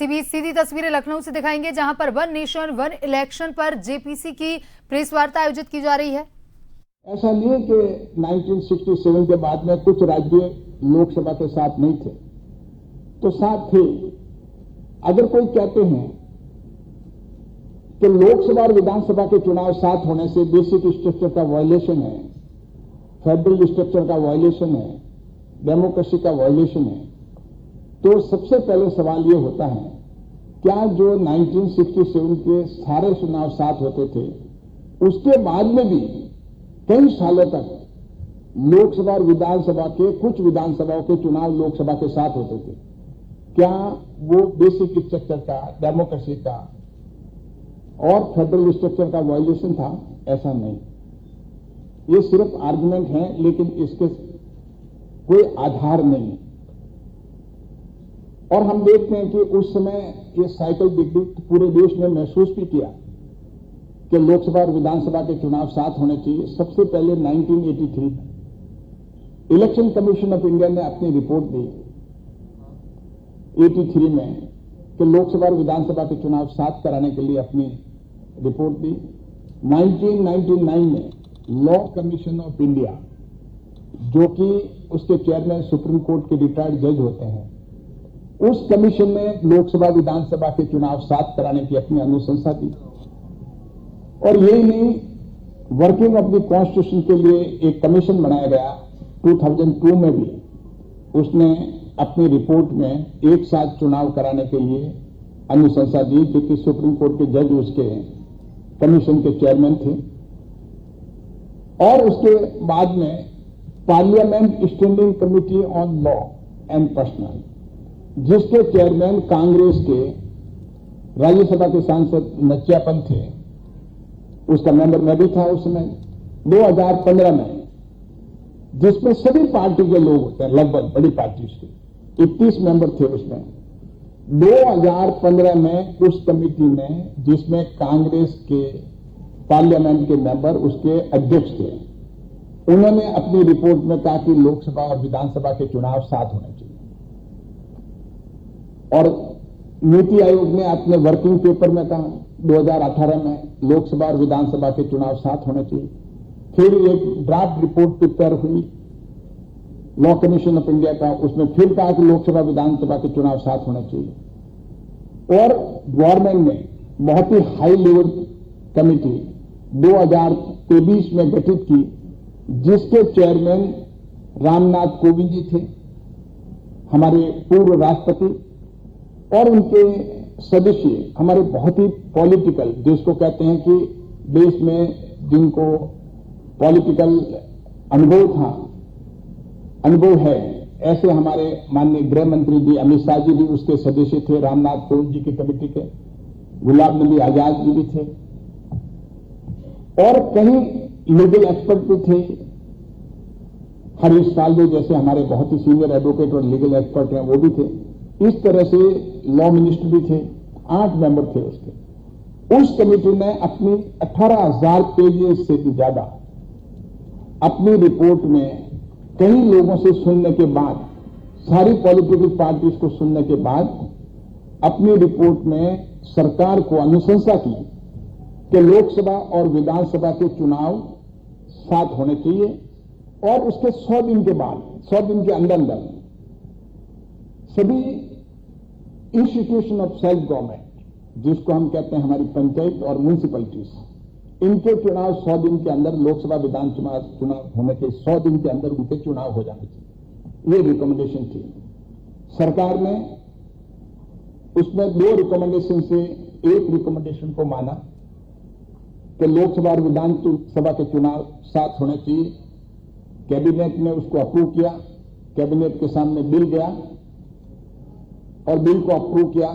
बीच सीधी तस्वीरें लखनऊ से दिखाएंगे, जहां पर वन नेशन वन इलेक्शन पर जेपीसी की प्रेस वार्ता आयोजित की जा रही है। ऐसा नहीं है कि 1967 के बाद में कुछ राज्य लोकसभा के साथ नहीं थे, तो साथ थे। अगर कोई कहते हैं कि लोकसभा और विधानसभा के चुनाव साथ होने से बेसिक स्ट्रक्चर का वायलेशन है, फेडरल स्ट्रक्चर का वायलेशन है, डेमोक्रेसी का वायलेशन है, तो सबसे पहले सवाल यह होता है, क्या जो 1967 के सारे चुनाव साथ होते थे, उसके बाद में भी कई सालों तक लोकसभा और विधानसभा के कुछ विधानसभाओं के चुनाव लोकसभा के साथ होते थे, क्या वो बेसिक स्ट्रक्चर का, डेमोक्रेसी का और फेडरल स्ट्रक्चर का वायलेशन था? ऐसा नहीं। ये सिर्फ आर्गुमेंट है, लेकिन इसके कोई आधार नहीं। और हम देखते हैं कि उस समय ये साइकिल दिखी, पूरे देश ने महसूस भी किया कि लोकसभा और विधानसभा के चुनाव साथ होने चाहिए। सबसे पहले 1983 में इलेक्शन कमीशन ऑफ इंडिया ने अपनी रिपोर्ट दी 83 में कि लोकसभा और विधानसभा के चुनाव साथ कराने के लिए अपनी रिपोर्ट दी। 1999 में लॉ कमीशन ऑफ इंडिया, जो कि उसके चेयरमैन सुप्रीम कोर्ट के रिटायर्ड जज होते हैं, उस कमीशन ने लोकसभा विधानसभा के चुनाव साथ कराने की अपनी अनुशंसा दी। और यही नहीं, वर्किंग ऑफ द कॉन्स्टिट्यूशन के लिए एक कमीशन बनाया गया 2002 में भी, उसने अपनी रिपोर्ट में एक साथ चुनाव कराने के लिए अनुशंसा दी, क्योंकि सुप्रीम कोर्ट के जज उसके कमीशन के चेयरमैन थे। और उसके बाद में parliament standing committee on law and personal, जिसके चेयरमैन कांग्रेस के राज्यसभा के सांसद नचियापन थे, उसका मेंबर मैं भी था उस समय 2015 में, जिसमें सभी पार्टी के लोग होते हैं, लगभग बड़ी पार्टी के 31 मेंबर थे उसमें। 2015 में उस कमेटी ने, जिसमें कांग्रेस के पार्लियामेंट के मेंबर उसके अध्यक्ष थे, उन्होंने अपनी रिपोर्ट में कहा कि लोकसभा और विधानसभा के चुनाव साथ होने चाहिए। और नीति आयोग ने अपने वर्किंग पेपर में कहा 2018 में लोकसभा और विधानसभा के चुनाव साथ होने चाहिए। फिर एक ड्राफ्ट रिपोर्ट प्रिपेयर हुई लॉ कमीशन ऑफ इंडिया का, उसमें फिर कहा कि लोकसभा विधानसभा के चुनाव साथ होने चाहिए। और गवर्नमेंट ने बहुत ही हाई लेवल कमेटी 2023 में गठित की, जिसके चेयरमैन रामनाथ कोविंद जी थे, हमारे पूर्व राष्ट्रपति, और उनके सदस्य हमारे बहुत ही पॉलिटिकल, जिसको कहते हैं कि देश में जिनको पॉलिटिकल अनुभव है, ऐसे हमारे माननीय गृह मंत्री जी अमित शाह जी भी उसके सदस्य थे, रामनाथ कोविंद जी की कमेटी के, गुलाम नबी आजाद जी भी थे, और कई लीगल एक्सपर्ट भी थे। हरीश साल्वे जैसे हमारे बहुत ही सीनियर एडवोकेट और लीगल एक्सपर्ट हैं, वो भी थे। इस तरह से लॉ मिनिस्टर भी थे, 8 मेंबर थे उसके। उस कमेटी ने अपनी 18,000 पेजेस से भी ज्यादा अपनी रिपोर्ट में कई लोगों से सुनने के बाद, सारी पॉलिटिकल पार्टीज को सुनने के बाद, अपनी रिपोर्ट में सरकार को अनुशंसा की कि लोकसभा और विधानसभा के चुनाव साथ होने चाहिए। और उसके 100 दिन के बाद, 100 दिन के अंदर अंदर सभी इंस्टीट्यूशन ऑफ सेल्फ गवर्नमेंट, जिसको हम कहते हैं हमारी पंचायत और म्यूनिसिपैलिटीज, इनके चुनाव 100 दिन के अंदर, लोकसभा विधानसभा चुनाव होने के 100 दिन के अंदर उनके चुनाव हो जाने चाहिए। ये रिकमेंडेशन थी। सरकार ने उसमें 2 रिकमेंडेशन से एक रिकमेंडेशन को माना कि लोकसभा और विधानसभा के चुनाव साथ होने चाहिए। कैबिनेट ने उसको अप्रूव किया, कैबिनेट के सामने बिल गया और बिल को अप्रूव किया।